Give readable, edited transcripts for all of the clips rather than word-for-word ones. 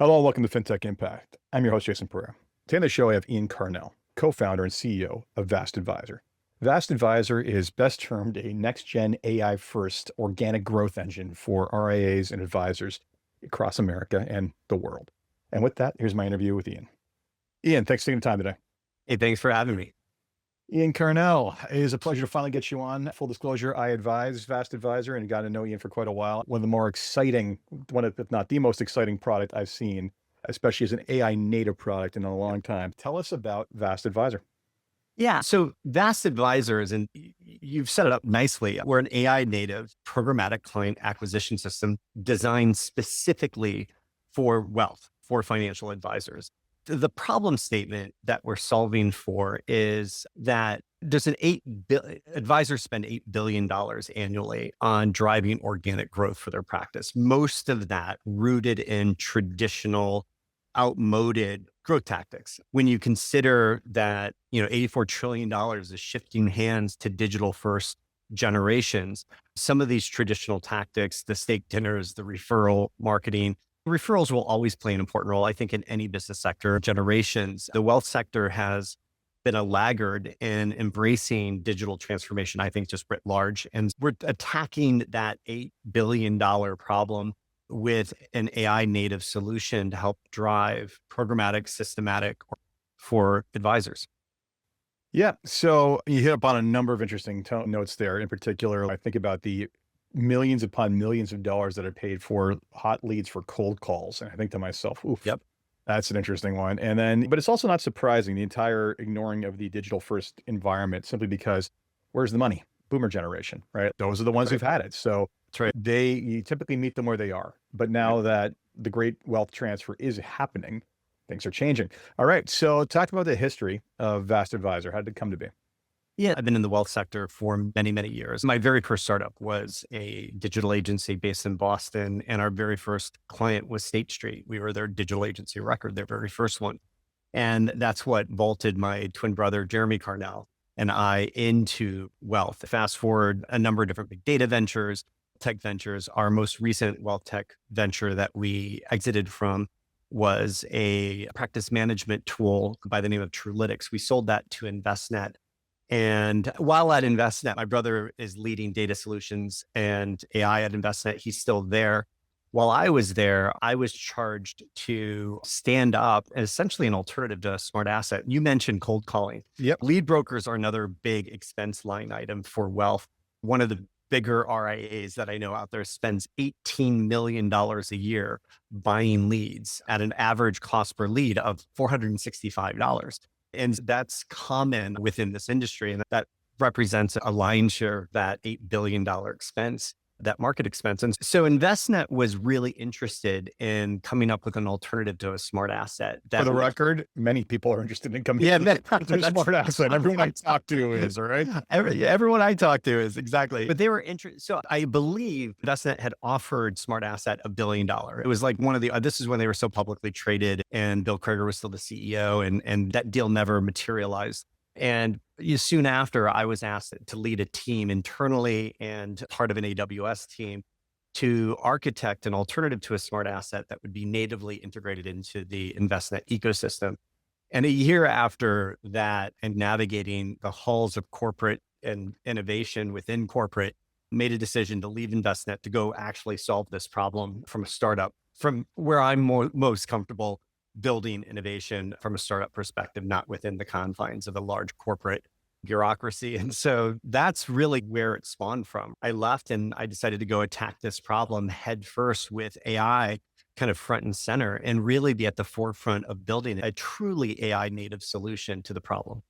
Hello, and welcome to FinTech Impact. I'm your host, Jason Pereira. Today on the show, I have Ian Karnell, co-founder and CEO of Vast Advisor. Vast Advisor is best termed a next-gen AI-first organic growth engine for RIAs and advisors across America and the world. And with that, here's my interview with Ian. Ian, thanks for taking the time today. Hey, thanks for having me. Ian Karnell, it is a pleasure to finally get you on. Full disclosure, I advise Vast Advisor and got to know Ian for quite a while. One of the more exciting, if not the most exciting product I've seen, especially as an AI native product in a long time. Tell us about Vast Advisor. Yeah. So Vast Advisors, and you've set it up nicely. We're an AI native programmatic client acquisition system designed specifically for wealth, for financial advisors. The problem statement that we're solving for is that there's advisors spend $8 billion annually on driving organic growth for their practice. Most of that rooted in traditional, outmoded growth tactics. When you consider that, $84 trillion is shifting hands to digital first generations, some of these traditional tactics, the steak dinners, the referral marketing, referrals will always play an important role, I think, in any business sector. Generations, the wealth sector has been a laggard in embracing digital transformation, I think, just writ large. And we're attacking that $8 billion problem with an AI native solution to help drive programmatic, systematic for advisors. Yeah. So you hit upon a number of interesting notes there. In particular, I think about the millions upon millions of dollars that are paid for hot leads for cold calls. And I think to myself, oof, Yep. That's an interesting one. And then, but it's also not surprising, the entire ignoring of the digital first environment, simply because where's the money? Boomer generation, right? Those are the ones who've had it. So That's right. you typically meet them where they are. But now that the great wealth transfer is happening, things are changing. All right. So talk about the history of Vast Advisor. How did it come to be? Yeah, I've been in the wealth sector for many, many years. My very first startup was a digital agency based in Boston, and our very first client was State Street. We were their digital agency record, their very first one. And that's what vaulted my twin brother, Jeremy Karnell, and I into wealth. Fast forward a number of different big data ventures, tech ventures. Our most recent wealth tech venture that we exited from was a practice management tool by the name of Trulytics. We sold that to Envestnet. And while at Envestnet, my brother is leading data solutions and AI at Envestnet. He's still there. While I was there, I was charged to stand up essentially an alternative to a smart asset. You mentioned cold calling. Yep. Lead brokers are another big expense line item for wealth. One of the bigger RIAs that I know out there spends $18 million a year buying leads at an average cost per lead of $465. And that's common within this industry. And that represents a lion's share of that $8 billion expense, that market expense. And so Envestnet was really interested in coming up with an alternative to a smart asset. For the record, many people are interested in coming to a smart asset. Everyone I talk to is, all right? Everyone I talk to is, exactly. But they were interested. So I believe Envestnet had offered smart asset $1 billion. It was like this is when they were so publicly traded and Bill Krager was still the CEO, and that deal never materialized. And soon after, I was asked to lead a team internally and part of an AWS team to architect an alternative to a smart asset that would be natively integrated into the Envestnet ecosystem. And a year after that, and navigating the halls of corporate and innovation within corporate, made a decision to leave Envestnet to go actually solve this problem from a startup, from where I'm most comfortable building innovation from a startup perspective, not within the confines of a large corporate bureaucracy. And so that's really where it spawned from. I left and I decided to go attack this problem head first with AI kind of front and center, and really be at the forefront of building a truly AI native solution to the problem.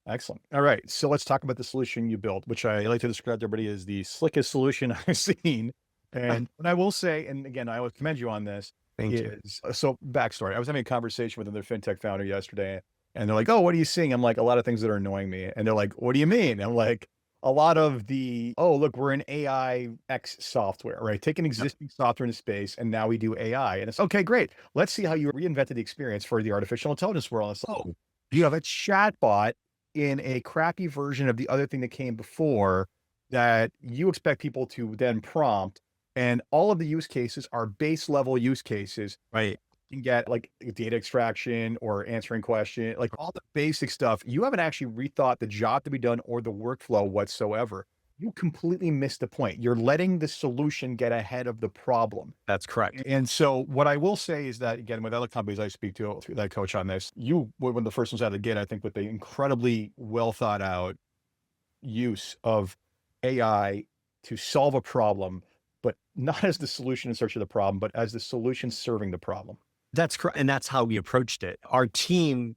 Excellent. All right. So let's talk about the solution you built, which I like to describe to everybody as the slickest solution I've seen. And what I will say, and again, I would commend you on this, Thank you. So backstory, I was having a conversation with another fintech founder yesterday, and they're like, oh, what are you seeing? I'm like, a lot of things that are annoying me. And they're like, what do you mean? I'm like, a lot of the, oh, look, we're in AI X software, right? Take an existing software in space, and now we do AI. And it's, okay, great. Let's see how you reinvented the experience for the artificial intelligence world. And it's, oh, you have a chatbot in a crappy version of the other thing that came before that you expect people to then prompt. And all of the use cases are base level use cases. Right. can get like data extraction or answering question, like all the basic stuff. You haven't actually rethought the job to be done or the workflow whatsoever. You completely missed the point. You're letting the solution get ahead of the problem. That's correct. And so what I will say is that, again, with other companies I speak to that coach on this, you were one of the first ones out of the gate, I think, with the incredibly well thought out use of AI to solve a problem, but not as the solution in search of the problem, but as the solution serving the problem. That's correct. And that's how we approached it. Our team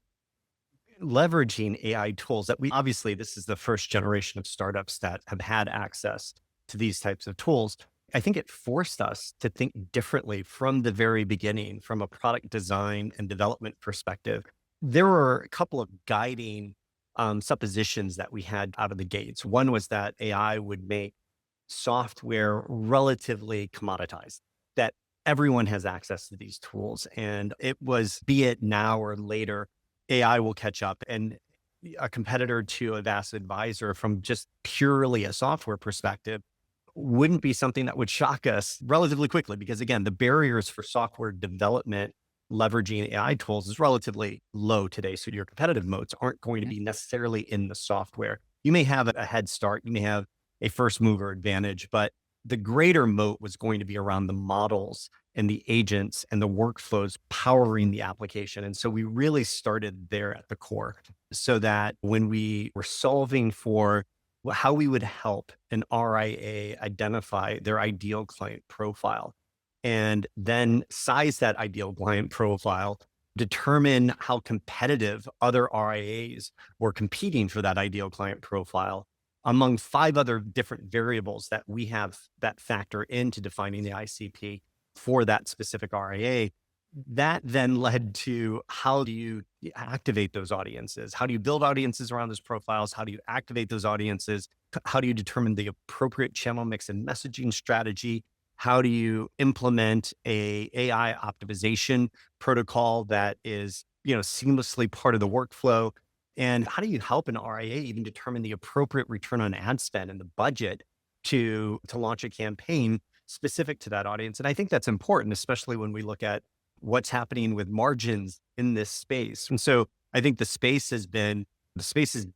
leveraging AI tools that obviously, this is the first generation of startups that have had access to these types of tools. I think it forced us to think differently from the very beginning, from a product design and development perspective. There were a couple of guiding suppositions that we had out of the gates. One was that AI would make software relatively commoditized, that everyone has access to these tools. And it was, be it now or later, AI will catch up, and a competitor to a vast advisor from just purely a software perspective wouldn't be something that would shock us relatively quickly, because again, the barriers for software development leveraging AI tools is relatively low today. So your competitive moats aren't going to be necessarily in the software. You may have a head start, you may have a first mover advantage, but the greater moat was going to be around the models and the agents and the workflows powering the application. And so we really started there at the core, so that when we were solving for how we would help an RIA identify their ideal client profile, and then size that ideal client profile, determine how competitive other RIAs were competing for that ideal client profile, among 5 other different variables that we have that factor into defining the ICP for that specific RIA. That then led to, how do you activate those audiences? How do you build audiences around those profiles? How do you activate those audiences? How do you determine the appropriate channel mix and messaging strategy? How do you implement a AI optimization protocol that is, seamlessly part of the workflow? And how do you help an RIA even determine the appropriate return on ad spend and the budget to launch a campaign specific to that audience? And I think that's important, especially when we look at what's happening with margins in this space. And so I think the space has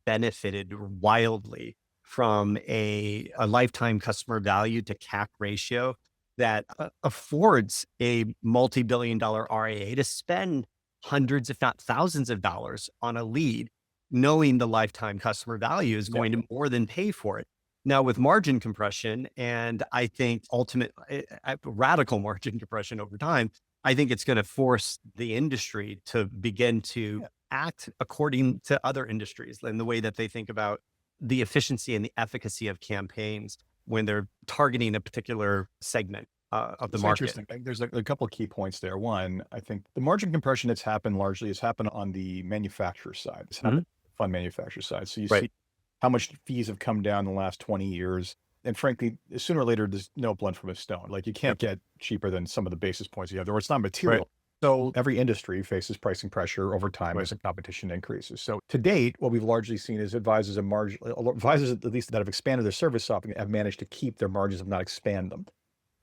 benefited wildly from a lifetime customer value to CAC ratio that affords a multi-billion-dollar RIA to spend hundreds, if not thousands of dollars on a lead, knowing the lifetime customer value is going to more than pay for it. Now, with margin compression, and I think radical margin compression over time, I think it's going to force the industry to begin to act according to other industries in the way that they think about the efficiency and the efficacy of campaigns when they're targeting a particular segment of the market. Interesting. There's a couple of key points there. One, I think the margin compression that's happened largely has happened on the manufacturer side. It's happened on the fund manufacturer side. So you see how much fees have come down in the last 20 years. And frankly, sooner or later, there's no blood from a stone. Like, you can't get cheaper than some of the basis points you have, or it's not material. So every industry faces pricing pressure over time as the competition increases. So to date, what we've largely seen is advisors at least that have expanded their service offering have managed to keep their margins, if not expand them.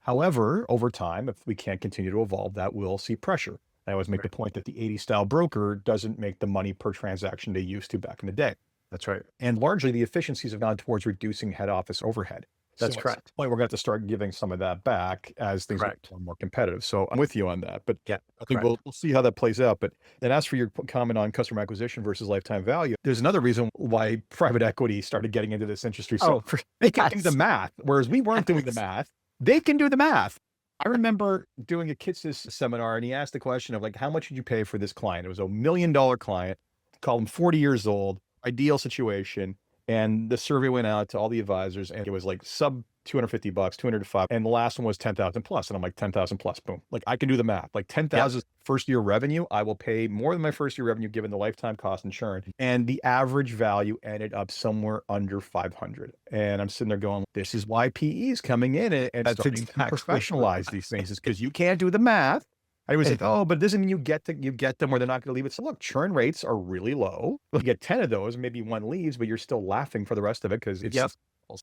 However, over time, if we can't continue to evolve, that will see pressure. I always make the point that the 80s style broker doesn't make the money per transaction they used to back in the day. That's right. And largely the efficiencies have gone towards reducing head office overhead. That's so correct. At some point, we're going to have to start giving some of that back as things become more competitive. So I'm with you on that, but I think we'll see how that plays out. But then, as for your comment on customer acquisition versus lifetime value, there's another reason why private equity started getting into this industry. So they can do the math, whereas we weren't doing the math. They can do the math. I remember doing a Kitsis seminar, and he asked the question of, like, how much did you pay for this client? It was $1 million client, call him 40 years old, ideal situation. And the survey went out to all the advisors, and it was like sub $250, 205. And the last one was 10,000 plus. And I'm like, 10,000 plus, boom. Like, I can do the math. Like 10,000 first year revenue, I will pay more than my first year revenue given the lifetime cost insurance. And the average value ended up somewhere under 500. And I'm sitting there going, this is why PE is coming in and starting to professionalize these things, is because you can't do the math. I was like, oh, but it doesn't mean you get them where they're not going to leave it. So look, churn rates are really low. You get 10 of those, maybe one leaves, but you're still laughing for the rest of it because it's Yep.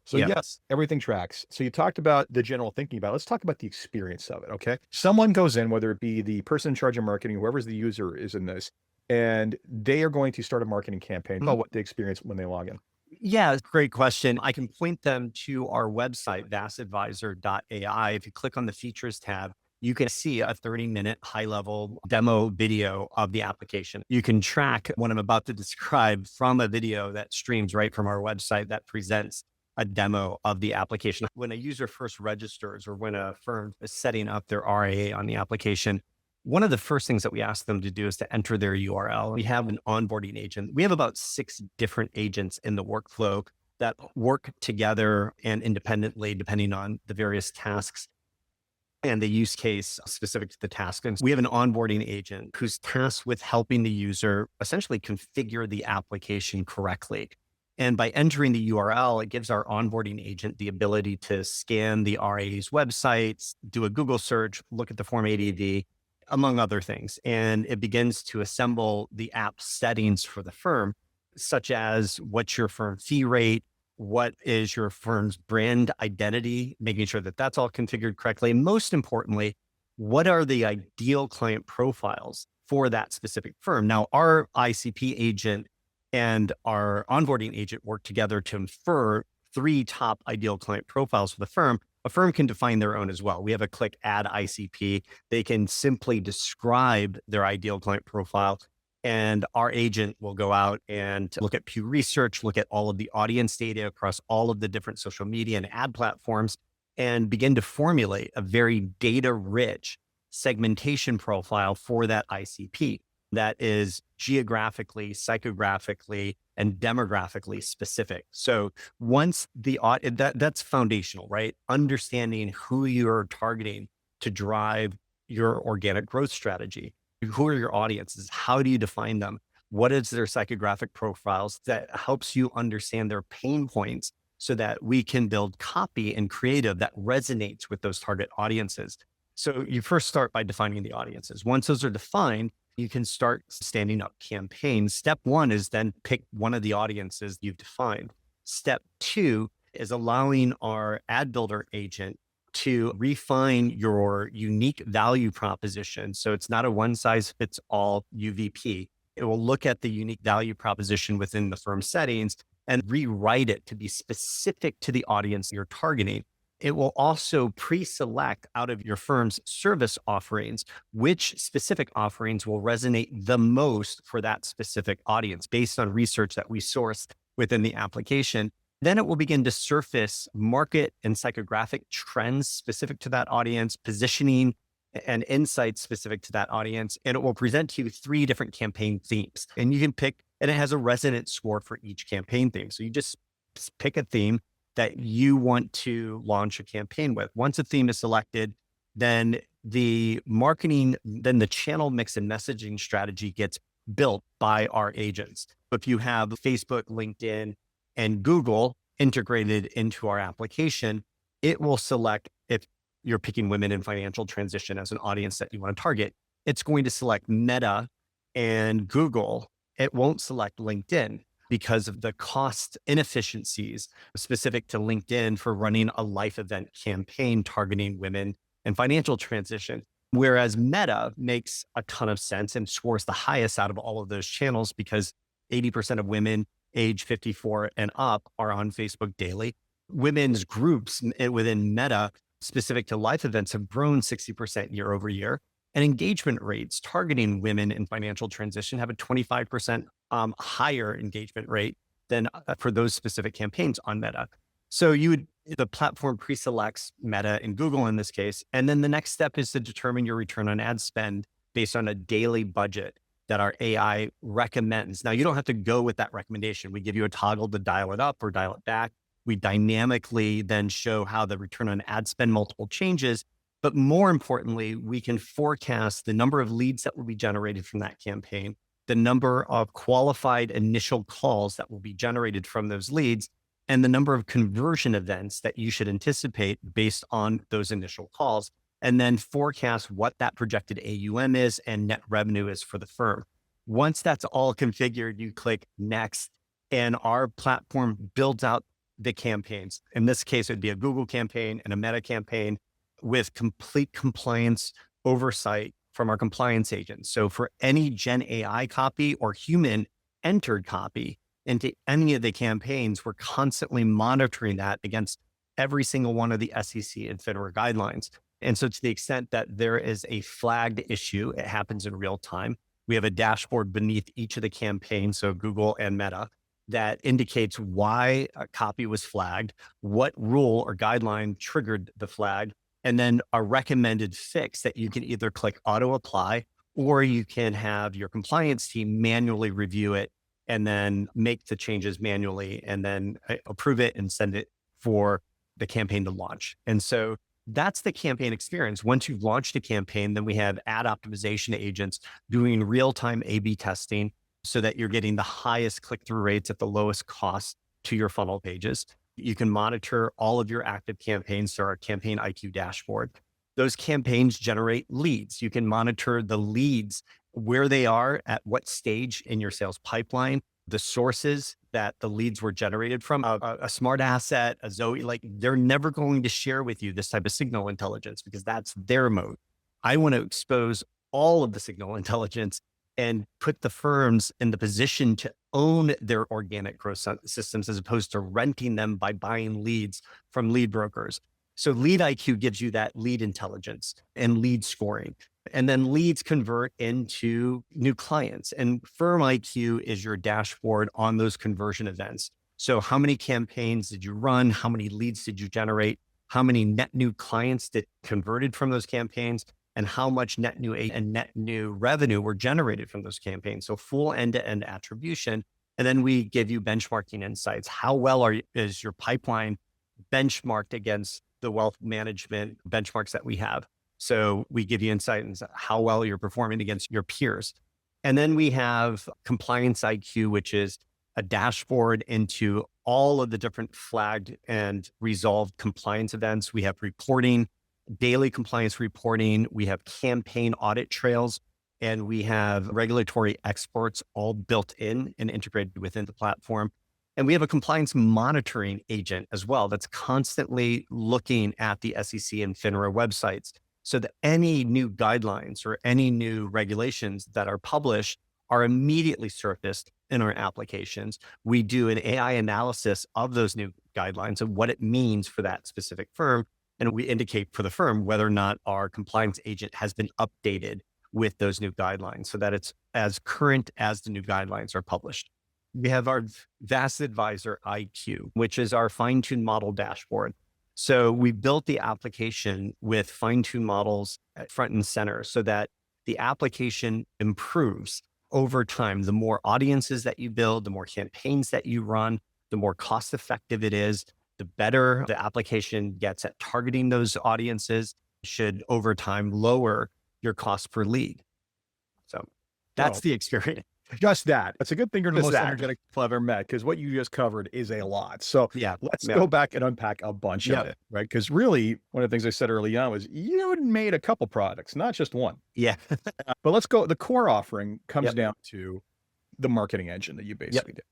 so Yep. yes, everything tracks. So you talked about the general thinking about it. Let's talk about the experience of it. Okay. Someone goes in, whether it be the person in charge of marketing, whoever's the user is in this, and they are going to start a marketing campaign about what they experience when they log in. Yeah, great question. I can point them to our website, vastadvisor.ai. If you click on the features tab, you can see a 30-minute high-level demo video of the application. You can track what I'm about to describe from a video that streams right from our website that presents a demo of the application. When a user first registers or when a firm is setting up their RIA on the application, one of the first things that we ask them to do is to enter their URL. We have an onboarding agent. We have about 6 different agents in the workflow that work together and independently, depending on the various tasks and the use case specific to the task. And we have an onboarding agent who's tasked with helping the user essentially configure the application correctly. And by entering the URL, it gives our onboarding agent the ability to scan the RA's websites, do a Google search, look at the Form ADV, among other things. And it begins to assemble the app settings for the firm, such as what's your firm fee rate, what is your firm's brand identity, making sure that that's all configured correctly. And most importantly, what are the ideal client profiles for that specific firm? Now, our ICP agent and our onboarding agent work together to infer 3 top ideal client profiles for the firm. A firm can define their own as well. We have a click add ICP. They can simply describe their ideal client profile, and our agent will go out and look at Pew Research, look at all of the audience data across all of the different social media and ad platforms, and begin to formulate a very data-rich segmentation profile for that ICP that is geographically, psychographically, and demographically specific. So once that's foundational, right? Understanding who you're targeting to drive your organic growth strategy. Who are your audiences? How do you define them? What is their psychographic profiles that helps you understand their pain points so that we can build copy and creative that resonates with those target audiences. So you first start by defining the audiences. Once those are defined, you can start standing up campaigns. Step 1 is then pick one of the audiences you've defined. Step 2 is allowing our ad builder agent to refine your unique value proposition. So it's not a one size fits all UVP. It will look at the unique value proposition within the firm settings and rewrite it to be specific to the audience you're targeting. It will also pre-select out of your firm's service offerings, which specific offerings will resonate the most for that specific audience based on research that we sourced within the application. Then it will begin to surface market and psychographic trends specific to that audience, positioning and insights specific to that audience. And it will present to you 3 different campaign themes. And you can pick, and it has a resonance score for each campaign theme. So you just pick a theme that you want to launch a campaign with. Once a theme is selected, then the channel mix and messaging strategy gets built by our agents. If you have Facebook, LinkedIn, and Google integrated into our application, it will select, if you're picking women in financial transition as an audience that you want to target, it's going to select Meta and Google. It won't select LinkedIn because of the cost inefficiencies specific to LinkedIn for running a life event campaign targeting women in financial transition. Whereas Meta makes a ton of sense and scores the highest out of all of those channels because 80% of women age 54 and up are on Facebook daily. Women's groups within Meta specific to life events have grown 60% year over year. And engagement rates targeting women in financial transition have a 25% higher engagement rate than for those specific campaigns on Meta. So the platform pre-selects Meta and Google in this case. And then the next step is to determine your return on ad spend based on a daily budget that our AI recommends. Now, you don't have to go with that recommendation. We give you a toggle to dial it up or dial it back. We dynamically then show how the return on ad spend multiple changes. But more importantly, we can forecast the number of leads that will be generated from that campaign, the number of qualified initial calls that will be generated from those leads, and the number of conversion events that you should anticipate based on those initial calls. and then forecast what that projected AUM is and net revenue is for the firm. Once that's all configured, you click next, and our platform builds out the campaigns. In this case, it'd be a Google campaign and a Meta campaign with complete compliance oversight from our compliance agents. So for any Gen AI copy or human entered copy into any of the campaigns, we're constantly monitoring that against every single one of the SEC and FINRA guidelines. And so to the extent that there is a flagged issue, it happens in real time. We have a dashboard beneath each of the campaigns, so Google and Meta, that indicates why a copy was flagged, what rule or guideline triggered the flag, and then a recommended fix that you can either click auto apply, or you can have your compliance team manually review it and then make the changes manually and then approve it and send it for the campaign to launch. And so that's the campaign experience. Once you've launched a campaign, then we have ad optimization agents doing real-time A/B testing so that you're getting the highest click-through rates at the lowest cost to your funnel pages. You can monitor all of your active campaigns through our Campaign IQ dashboard. Those campaigns generate leads. You can monitor the leads, where they are, at what stage in your sales pipeline, the sources that the leads were generated from, a smart asset, a Zoe, like they're never going to share with you this type of signal intelligence because that's their mode. I want to expose all of the signal intelligence and put the firms in the position to own their organic growth systems as opposed to renting them by buying leads from lead brokers. So Lead IQ gives you that lead intelligence and lead scoring. And then leads convert into new clients. And Firm IQ is your dashboard on those conversion events. So how many campaigns did you run? How many leads did you generate? How many net new clients that converted from those campaigns? And how much net new and net new revenue were generated from those campaigns? So full end-to-end attribution. And then we give you benchmarking insights. How well is your pipeline benchmarked against the wealth management benchmarks that we have? So we give you insight into how well you're performing against your peers. And then we have Compliance IQ, which is a dashboard into all of the different flagged and resolved compliance events. We have reporting, daily compliance reporting. We have campaign audit trails, and we have regulatory experts all built in and integrated within the platform. And we have a compliance monitoring agent as well that's constantly looking at the SEC and FINRA websites, so that any new guidelines or any new regulations that are published are immediately surfaced in our applications. We do an AI analysis of those new guidelines and what it means for that specific firm. And we indicate for the firm whether or not our compliance agent has been updated with those new guidelines so that it's as current as the new guidelines are published. We have our Vast Advisor IQ, which is our fine-tuned model dashboard. So we built the application with fine-tuned models at front and center so that the application improves over time. The more audiences that you build, the more campaigns that you run, the more cost-effective it is, the better the application gets at targeting those audiences, should over time lower your cost per lead. So that's the experience. Just that. That's a good thing you're the Just most that. energetic people I've ever met, because what you just covered is a lot. So Yeah. let's Yeah. go back and unpack a bunch of it, right? Because really, one of the things I said early on was you had made a couple products, not just one. Yeah. But let's go. The core offering comes Yep. down to the marketing engine that you basically did.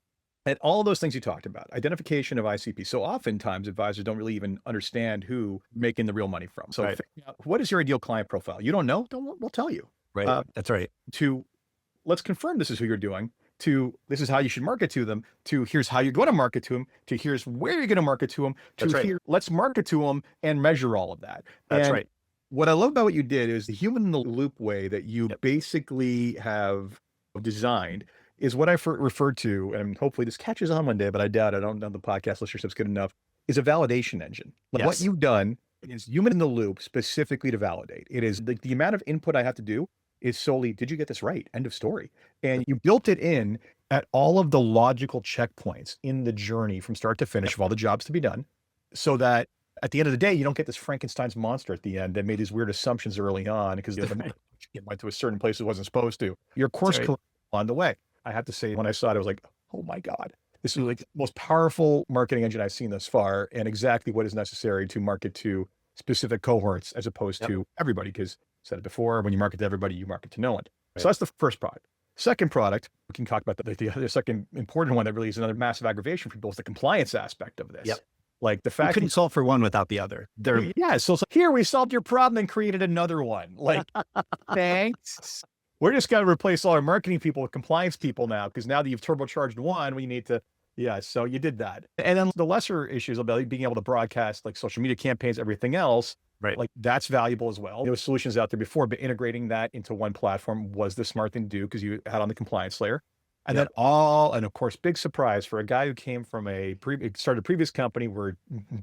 And all those things you talked about, identification of ICP. So oftentimes advisors don't really even understand who making the real money from. So Right. figuring out what is your ideal client profile? You don't know? We'll tell you. Right. That's right. To let's confirm this is who you're doing, to this is how you should market to them, to here's how you're going to market to them, to here's where you're going to market to them, to That's right. here, let's market to them and measure all of that. That's And right. what I love about what you did is the human in the loop way that you basically have designed is what I referred to, and hopefully this catches on one day, but I doubt it. I don't know the podcast listenership's good enough, is a validation engine. Like what Yes. you've done is human in the loop specifically to validate. It is the amount of input I have to do is solely, did you get this right? End of story. And you built it in at all of the logical checkpoints in the journey from start to finish of all the jobs to be done, so that at the end of the day, you don't get this Frankenstein's monster at the end that made these weird assumptions early on because it went to a certain place it wasn't supposed to. Your course That's right. on the way. I have to say, when I saw it, I was like, oh my God, this is like the most powerful marketing engine I've seen thus far, and exactly what is necessary to market to specific cohorts as opposed Yep. to everybody. Because said it before, when you market to everybody, you market to no one. Right. So that's the first product. Second product, we can talk about the second important one that really is another massive aggravation for people is the compliance aspect of this. Yep. Like the You fact couldn't solve for one without the other. They're yeah, so it's like, here we solved your problem and created another one. Like, thanks. We're just going to replace all our marketing people with compliance people now because now that you've turbocharged one, we need to. Yeah, so you did that. And then the lesser issues about being able to broadcast like social media campaigns, everything else, right. like that's valuable as well. There were solutions out there before, but integrating that into one platform was the smart thing to do because you had on the compliance layer. And Yep. then and of course, big surprise for a guy who came from started a previous company where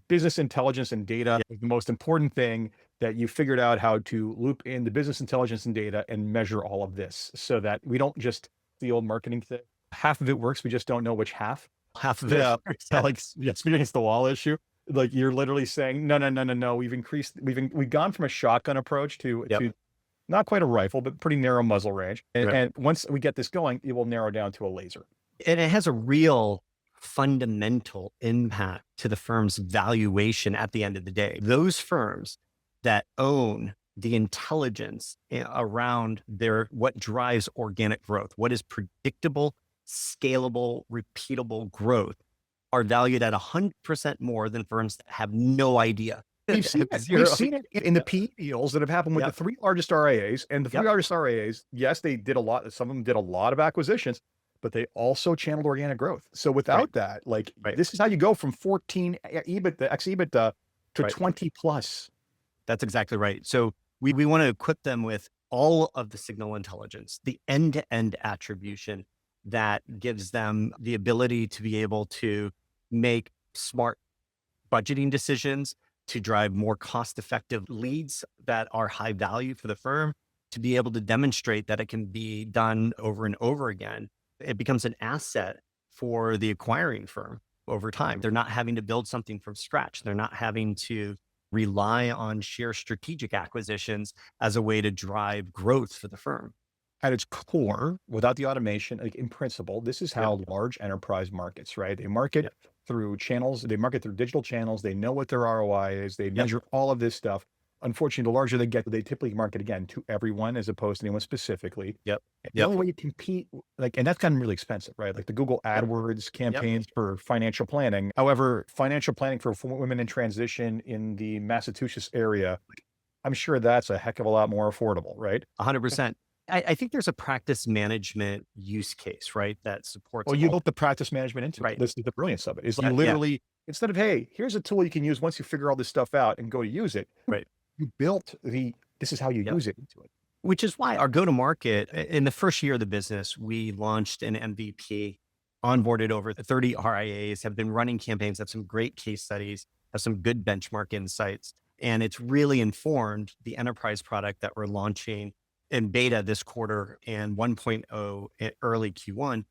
business intelligence and data is the most important thing, that you figured out how to loop in the business intelligence and data and measure all of this so that we don't just the old marketing thing. Half of it works. We just don't know which half. Half of it. Yeah. Like, yeah, speaking against the wall issue. Like you're literally saying, no. We've gone from a shotgun approach to not quite a rifle, but pretty narrow muzzle range. And once we get this going, it will narrow down to a laser. And it has a real fundamental impact to the firm's valuation at the end of the day. Those firms that own the intelligence around what drives organic growth, what is predictable, scalable, repeatable growth, are valued at 100% more than firms that have no idea. We've seen it in the PE deals that have happened with the three largest RIAs. And the three largest RIAs, yes, they did a lot. Some of them did a lot of acquisitions, but they also channeled organic growth. So without that, like this is how you go from 14 EBITDA to 20 plus. That's exactly right. So we want to equip them with all of the signal intelligence, the end-to-end attribution that gives them the ability to be able to make smart budgeting decisions, to drive more cost-effective leads that are high value for the firm, to be able to demonstrate that it can be done over and over again. It becomes an asset for the acquiring firm over time. They're not having to build something from scratch. They're not having to rely on sheer strategic acquisitions as a way to drive growth for the firm. At its core, without the automation, like in principle, this is how large enterprise markets, right? They market through channels, they market through digital channels, they know what their ROI is, they measure all of this stuff. Unfortunately, the larger they get, they typically market again to everyone as opposed to anyone specifically. The only way you compete, and that's gotten really expensive, right? Like the Google AdWords campaigns for financial planning. However, financial planning for women in transition in the Massachusetts area, I'm sure that's a heck of a lot more affordable, right? 100%. I think there's a practice management use case, right? That supports. Well, you built the practice management into it. This is the brilliance of it. Is you literally, instead of, hey, here's a tool you can use once you figure all this stuff out and go to use it. You built this is how you use it into it. Which is why our go-to-market, in the first year of the business, we launched an MVP, onboarded over 30 RIAs, have been running campaigns, have some great case studies, have some good benchmark insights. And it's really informed the enterprise product that we're launching in beta this quarter and 1.0 in early Q1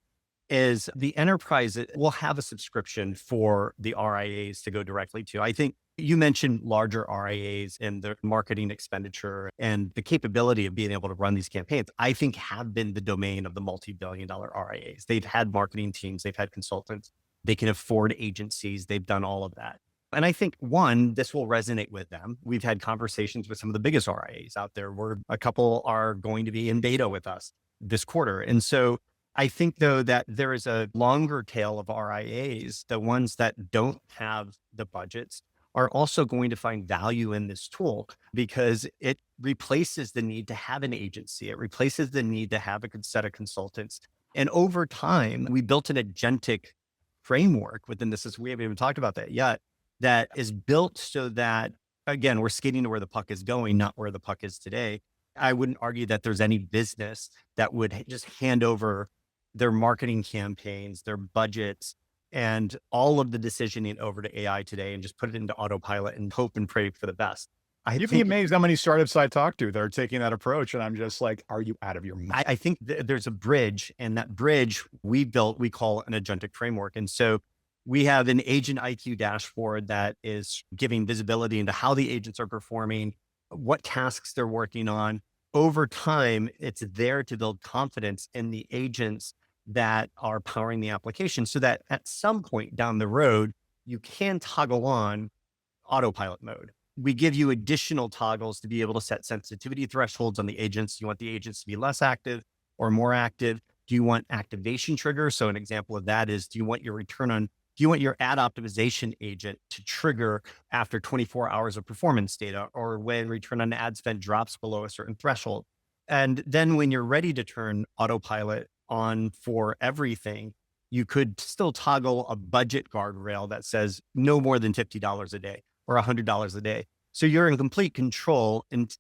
is the enterprise will have a subscription for the RIAs to go directly to. I think you mentioned larger RIAs and the marketing expenditure and the capability of being able to run these campaigns, I think have been the domain of the multi-billion-dollar RIAs. They've had marketing teams, they've had consultants, they can afford agencies, they've done all of that. And I think, one, this will resonate with them. We've had conversations with some of the biggest RIAs out there where a couple are going to be in beta with us this quarter. And so I think, though, that there is a longer tail of RIAs, the ones that don't have the budgets are also going to find value in this tool because it replaces the need to have an agency. It replaces the need to have a good set of consultants. And over time, we built an agentic framework within this. We haven't even talked about that yet. That is built so that, again, we're skating to where the puck is going, not where the puck is today. I wouldn't argue that there's any business that would just hand over their marketing campaigns, their budgets, and all of the decisioning over to AI today and just put it into autopilot and hope and pray for the best. You'd be amazed how many startups I talk to that are taking that approach. And I'm just like, are you out of your mind? I think there's a bridge, and that bridge we built, we call an agentic framework. And so we have an agent IQ dashboard that is giving visibility into how the agents are performing, what tasks they're working on. Over time, it's there to build confidence in the agents that are powering the application so that at some point down the road, you can toggle on autopilot mode. we give you additional toggles to be able to set sensitivity thresholds on the agents. Do you want the agents to be less active or more active? Do you want activation triggers? So an example of that is, do you want your ad optimization agent to trigger after 24 hours of performance data, or when return on ad spend drops below a certain threshold? And then when you're ready to turn autopilot on for everything, you could still toggle a budget guardrail that says no more than $50 a day or $100 a day. So you're in complete control, and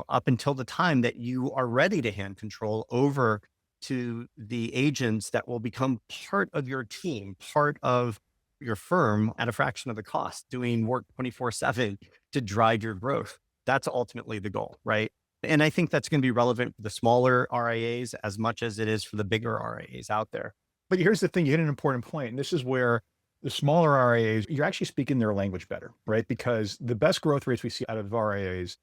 up until the time that you are ready to hand control over to the agents that will become part of your team, part of your firm at a fraction of the cost, doing work 24/7 to drive your growth. That's ultimately the goal, right? And I think that's going to be relevant for the smaller RIAs as much as it is for the bigger RIAs out there. But here's the thing, you hit an important point, and this is where the smaller RIAs, you're actually speaking their language better, right? Because the best growth rates we see out of RIAs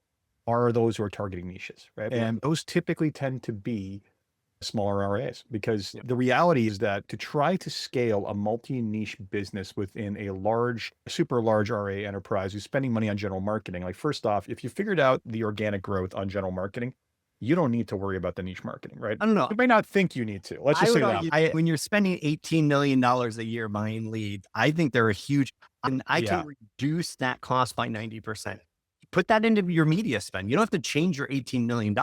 are those who are targeting niches, right? And those typically tend to be smaller RIAs, because the reality is that to try to scale a multi-niche business within a large, super large RIA enterprise who's spending money on general marketing, like, first off, if you figured out the organic growth on general marketing, you don't need to worry about the niche marketing, right? I don't know. You may not think you need to. Let's just say that. When you're spending $18 million a year buying leads, I think they're a huge, and I can reduce that cost by 90%. Put that into your media spend. You don't have to change your $18 million,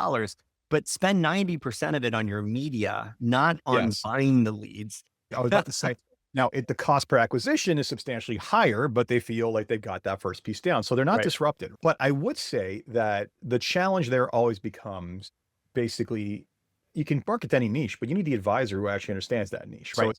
but spend 90% of it on your media, not on buying the leads. I was about to say, now the cost per acquisition is substantially higher, but they feel like they've got that first piece down. So they're not disrupted. But I would say that the challenge there always becomes, basically, you can market to any niche, but you need the advisor who actually understands that niche. So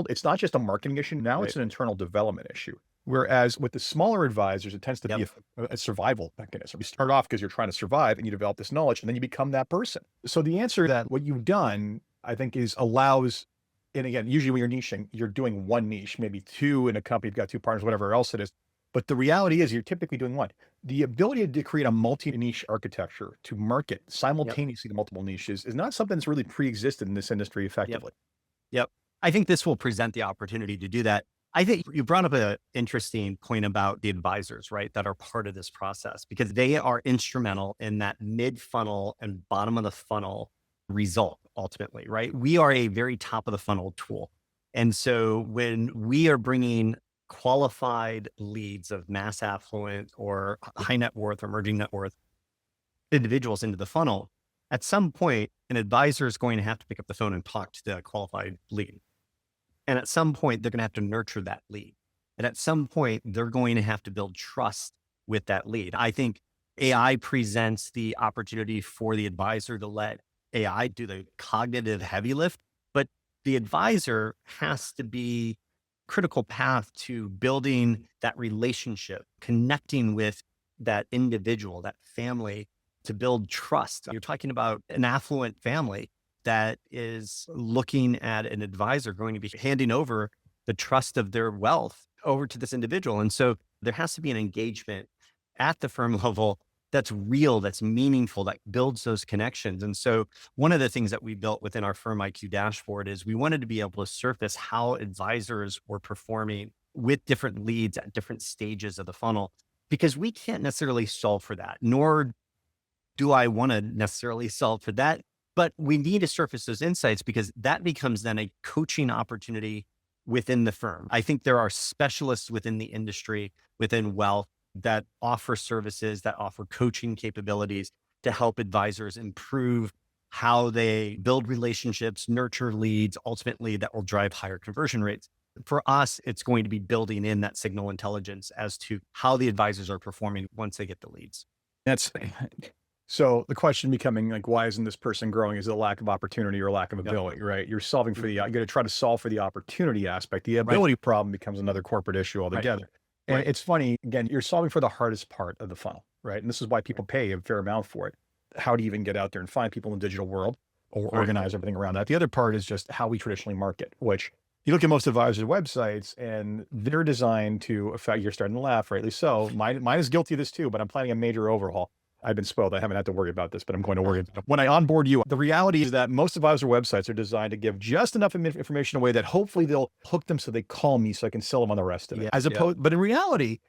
it's not just a marketing issue. Now it's an internal development issue. Whereas with the smaller advisors, it tends to be a survival mechanism. You start off because you're trying to survive, and you develop this knowledge, and then you become that person. So the answer that what you've done, I think, allows, and again, usually when you're niching, you're doing one niche, maybe two in a company, you've got two partners, whatever else it is. But the reality is you're typically doing one. The ability to create a multi-niche architecture to market simultaneously to multiple niches is not something that's really pre-existed in this industry effectively. I think this will present the opportunity to do that. I think you brought up an interesting point about the advisors, right, that are part of this process, because they are instrumental in that mid-funnel and bottom of the funnel result, ultimately, right? We are a very top of the funnel tool. And so when we are bringing qualified leads of mass affluent or high net worth or emerging net worth individuals into the funnel, at some point, an advisor is going to have to pick up the phone and talk to the qualified lead. And at some point, they're going to have to nurture that lead. And at some point, they're going to have to build trust with that lead. I think AI presents the opportunity for the advisor to let AI do the cognitive heavy lift, but the advisor has to be critical path to building that relationship, connecting with that individual, that family, to build trust. You're talking about an affluent family that is looking at an advisor going to be handing over the trust of their wealth over to this individual. And so there has to be an engagement at the firm level that's real, that's meaningful, that builds those connections. And so one of the things that we built within our Firm IQ dashboard is we wanted to be able to surface how advisors were performing with different leads at different stages of the funnel, because we can't necessarily solve for that, nor do I want to necessarily solve for that. But we need to surface those insights, because that becomes then a coaching opportunity within the firm. I think there are specialists within the industry, within wealth, that offer services, that offer coaching capabilities to help advisors improve how they build relationships, nurture leads, ultimately that will drive higher conversion rates. For us, it's going to be building in that signal intelligence as to how the advisors are performing once they get the leads. So the question becoming, like, why isn't this person growing? Is it a lack of opportunity or a lack of ability, right? You're solving for you're going to try to solve for the opportunity aspect. The ability problem becomes another corporate issue altogether. And it's funny, again, you're solving for the hardest part of the funnel, right? And this is why people pay a fair amount for it. How do you even get out there and find people in the digital world or organize everything around that? The other part is just how we traditionally market, which you look at most advisors' websites and they're designed to affect, you're starting to laugh, rightly so. Mine is guilty of this too, but I'm planning a major overhaul. I've been spoiled. I haven't had to worry about this, but I'm going to worry. When I onboard you, the reality is that most advisor websites are designed to give just enough information away that hopefully they'll hook them so they call me so I can sell them on the rest of it. But in reality,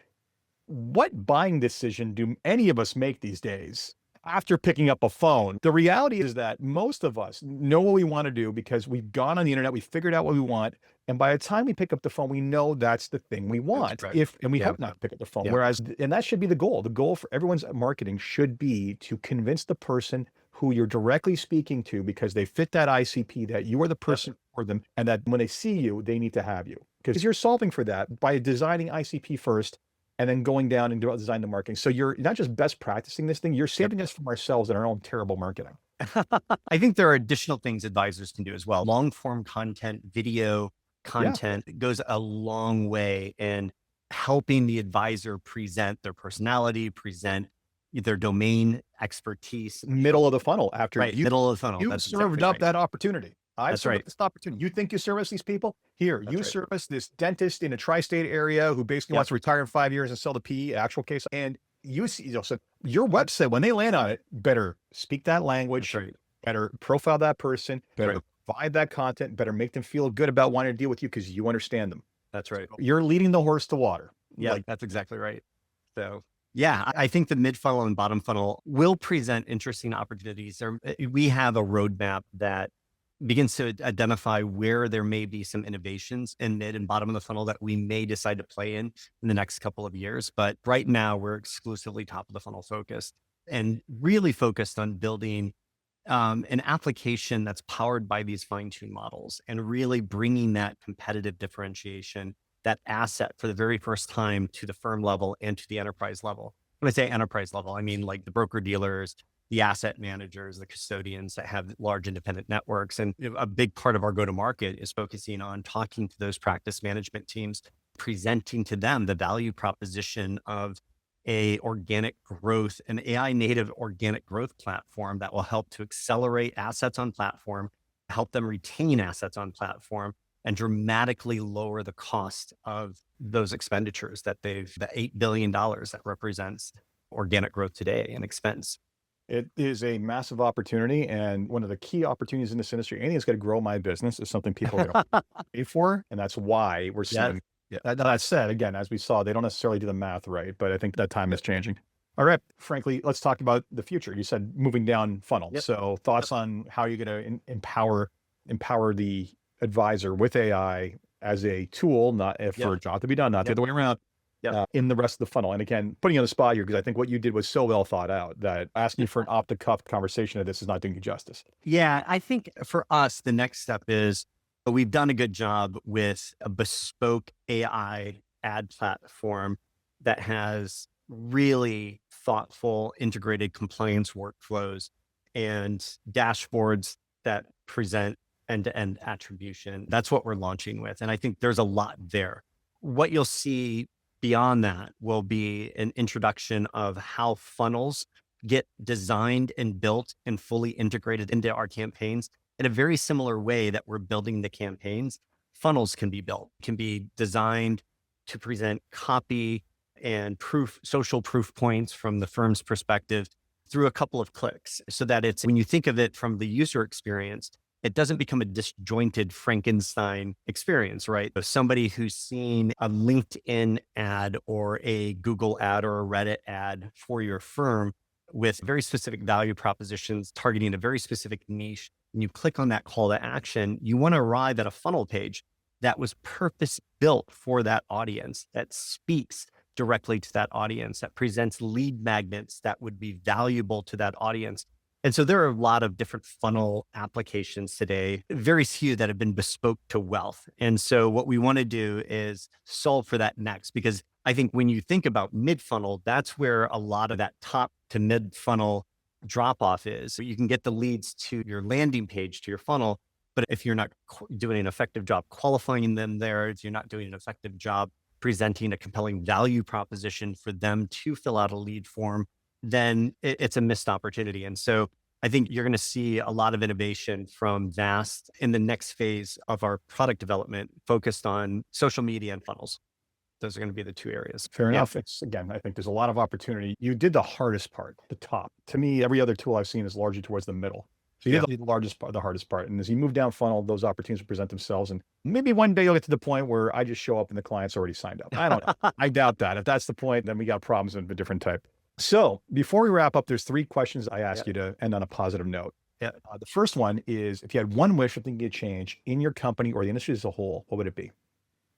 what buying decision do any of us make these days after picking up a phone? The reality is that most of us know what we want to do because we've gone on the internet, we figured out what we want. And by the time we pick up the phone, we know that's the thing we want. That's right. And we Yeah. hope not to pick up the phone. Yeah. Whereas, and that should be the goal. The goal for everyone's marketing should be to convince the person who you're directly speaking to because they fit that ICP, that you are the person for them, and that when they see you, they need to have you. Because you're solving for that by designing ICP first and then going down and design the marketing. So you're not just best practicing this thing, you're saving us from ourselves and our own terrible marketing. I think there are additional things advisors can do as well. Long form content, video content goes a long way in helping the advisor present their personality, present their domain expertise. Middle of the funnel after Middle of the funnel. You've served up that opportunity. I've served this opportunity. You think you service these people? Here, you service this dentist in a tri-state area who basically wants to retire in 5 years and sell the PE actual case. And you see, so your website, when they land on it, better speak that language, better profile that person, better provide that content, better make them feel good about wanting to deal with you because you understand them. That's right. You're leading the horse to water. Yeah, that's exactly right. So yeah, I think the mid funnel and bottom funnel will present interesting opportunities. We have a roadmap that begins to identify where there may be some innovations in mid and bottom of the funnel that we may decide to play in the next couple of years. But right now we're exclusively top of the funnel focused and really focused on building an application that's powered by these fine-tuned models and really bringing that competitive differentiation, that asset for the very first time to the firm level and to the enterprise level. When I say enterprise level, I mean like the broker dealers, the asset managers, the custodians that have large independent networks. And a big part of our go-to-market is focusing on talking to those practice management teams, presenting to them the value proposition of an AI native organic growth platform that will help to accelerate assets on platform, help them retain assets on platform, and dramatically lower the cost of those expenditures the $8 billion that represents organic growth today and expense. It is a massive opportunity. And one of the key opportunities in this industry, anything's got to grow my business, is something people are going to pay for. And that's why we're seeing that said, again, as we saw, they don't necessarily do the math right, but I think that time is changing. All right, frankly, let's talk about the future. You said moving down funnel. So thoughts on how you're going to empower the advisor with AI as a tool, not for a job to be done, not the other way around. In the rest of the funnel. And again, putting you on the spot here, because I think what you did was so well thought out that asking for an off-the-cuff conversation of this is not doing you justice. Yeah, I think for us, the next step is we've done a good job with a bespoke AI ad platform that has really thoughtful integrated compliance workflows and dashboards that present end-to-end attribution. That's what we're launching with. And I think there's a lot there. What you'll see beyond that will be an introduction of how funnels get designed and built and fully integrated into our campaigns in a very similar way that we're building the campaigns. Funnels can be built, can be designed to present copy and social proof points from the firm's perspective through a couple of clicks so that when you think of it from the user experience, it doesn't become a disjointed Frankenstein experience, right? So somebody who's seen a LinkedIn ad or a Google ad or a Reddit ad for your firm with very specific value propositions targeting a very specific niche, and you click on that call to action, you want to arrive at a funnel page that was purpose built for that audience, that speaks directly to that audience, that presents lead magnets that would be valuable to that audience. And so there are a lot of different funnel applications today, very few that have been bespoke to wealth. And so what we want to do is solve for that next, because I think when you think about mid-funnel, that's where a lot of that top to mid-funnel drop-off is. So you can get the leads to your landing page, to your funnel, but if you're not doing an effective job qualifying them there, if you're not doing an effective job presenting a compelling value proposition for them to fill out a lead form, then it's a missed opportunity. And so I think you're going to see a lot of innovation from Vast in the next phase of our product development focused on social media and funnels. Those are going to be the two areas. Fair enough. Again, I think there's a lot of opportunity. You did the hardest part, the top. To me, every other tool I've seen is largely towards the middle. So you did the largest part, the hardest part. And as you move down funnel, those opportunities will present themselves. And maybe one day you'll get to the point where I just show up and the client's already signed up. I don't know. I doubt that. If that's the point, then we got problems of a different type. So before we wrap up, there's 3 questions I ask you to end on a positive note. The first one is, if you had one wish, something you could change in your company or the industry as a whole, what would it be?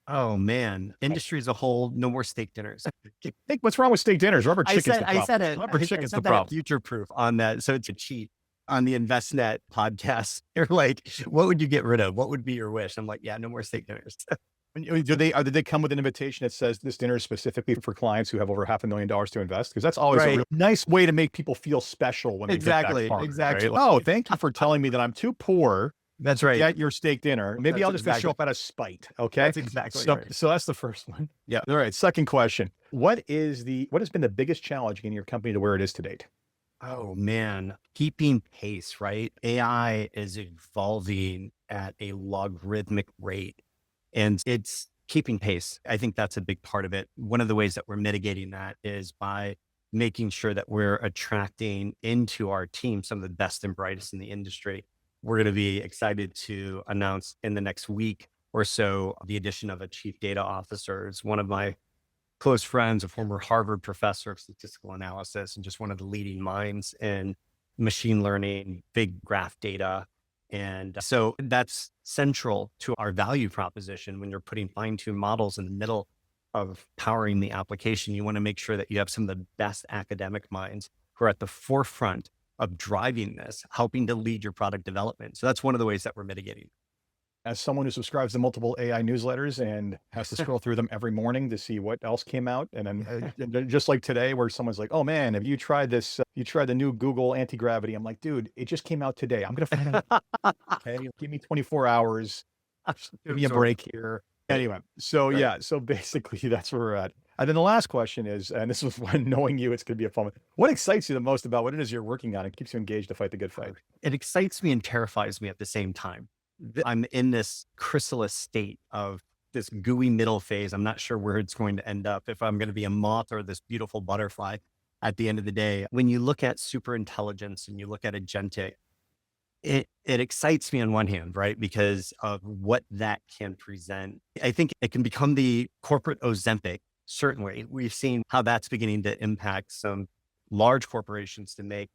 Oh man, industry as a whole, no more steak dinners. Think what's wrong with steak dinners? Rubber chicken's the problem. I said it. Rubber I chicken's said the that problem. Future proof on that. So it's a cheat on the InvestNet podcast. You're like, what would you get rid of? What would be your wish? I'm like, yeah, no more steak dinners. Did they come with an invitation that says this dinner is specifically for clients who have over $500,000 to invest? Because that's always a real nice way to make people feel special when they get that far, exactly. Right? Oh, thank you for telling me that I'm too poor. That's right. Get your steak dinner. Maybe I'll just go show up out of spite. Okay. That's exactly right. So that's the first one. Yeah. All right. Second question. What has been the biggest challenge in your company to where it is to date? Oh man, keeping pace, right? AI is evolving at a logarithmic rate and it's keeping pace. I think that's a big part of it. One of the ways that we're mitigating that is by making sure that we're attracting into our team some of the best and brightest in the industry. We're going to be excited to announce in the next week or so the addition of a chief data officer. It's one of my close friends, a former Harvard professor of statistical analysis, and just one of the leading minds in machine learning, big graph data. And so that's central to our value proposition. When you're putting fine-tuned models in the middle of powering the application, you want to make sure that you have some of the best academic minds who are at the forefront of driving this, helping to lead your product development. So that's one of the ways that we're mitigating. As someone who subscribes to multiple AI newsletters and has to scroll through them every morning to see what else came out. And then just like today, where someone's like, oh man, have you tried this? You tried the new Google anti-gravity. I'm like, dude, it just came out today. I'm going to find out. Okay. Give me 24 hours. Give me a break here. Anyway. So yeah. So basically that's where we're at. And then the last question is, and this was when knowing you, it's going to be a fun one. What excites you the most about what it is you're working on and keeps you engaged to fight the good fight? It excites me and terrifies me at the same time. I'm in this chrysalis state of this gooey middle phase. I'm not sure where it's going to end up, if I'm going to be a moth or this beautiful butterfly at the end of the day. When you look at super intelligence and you look at agentic, it excites me on one hand, right? Because of what that can present. I think it can become the corporate Ozempic. Certainly, we've seen how that's beginning to impact some large corporations to make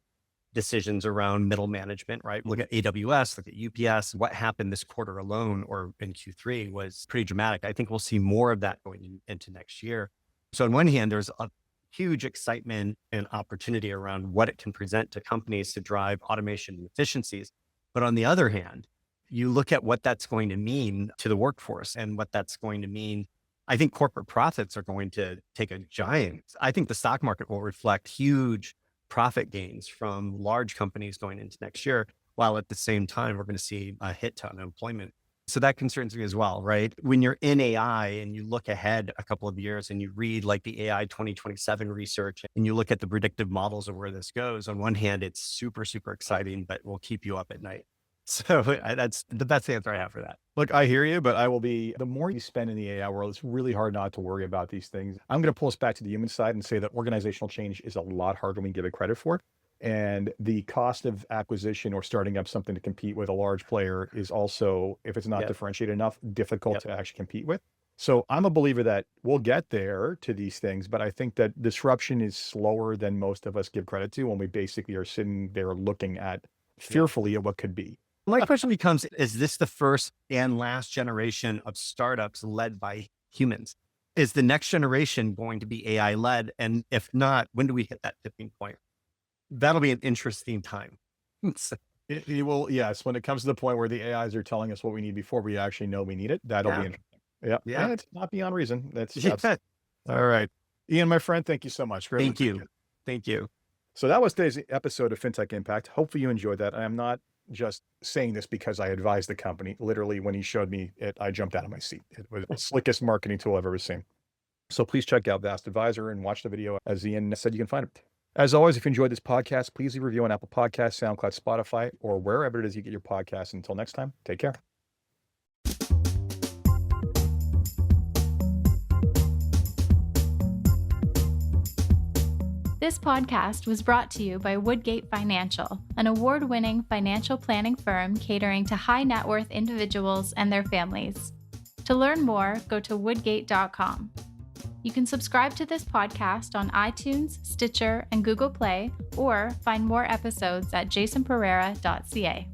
decisions around middle management, right? Look at AWS, look at UPS. What happened this quarter alone or in Q3 was pretty dramatic. I think we'll see more of that going into next year. So on one hand, there's a huge excitement and opportunity around what it can present to companies to drive automation and efficiencies. But on the other hand, you look at what that's going to mean to the workforce and what that's going to mean. I think corporate profits are going to take a giant. I think the stock market will reflect huge profit gains from large companies going into next year, while at the same time, we're going to see a hit to unemployment. So that concerns me as well, right? When you're in AI and you look ahead a couple of years and you read like the AI 2027 research and you look at the predictive models of where this goes, on one hand, it's super, super exciting, but will keep you up at night. So that's the best answer I have for that. Look, I hear you, but the more you spend in the AI world, it's really hard not to worry about these things. I'm going to pull us back to the human side and say that organizational change is a lot harder than we give it credit for. And the cost of acquisition or starting up something to compete with a large player is also, if it's not differentiated enough, difficult to actually compete with. So I'm a believer that we'll get there to these things, but I think that disruption is slower than most of us give credit to when we basically are sitting there looking at fearfully at what could be. My question becomes, is this the first and last generation of startups led by humans? Is the next generation going to be AI led? And if not, when do we hit that tipping point? That'll be an interesting time. It will, yes. When it comes to the point where the AIs are telling us what we need before we actually know we need it, that'll be interesting. Yeah. And it's not beyond reason. That's all right. Ian, my friend, thank you so much. Thank you. Thank you. So that was today's episode of FinTech Impact. Hopefully you enjoyed that. I am not just saying this because I advised the company. Literally, when he showed me it, I jumped out of my seat. It was the slickest marketing tool I've ever seen. So please check out Vast Advisor and watch the video. As Ian said, you can find it. As always, if you enjoyed this podcast, please leave a review on Apple Podcasts, SoundCloud, Spotify, or wherever it is you get your podcasts. Until next time, take care. This podcast was brought to you by Woodgate Financial, an award-winning financial planning firm catering to high net worth individuals and their families. To learn more, go to woodgate.com. You can subscribe to this podcast on iTunes, Stitcher, and Google Play, or find more episodes at jasonpereira.ca.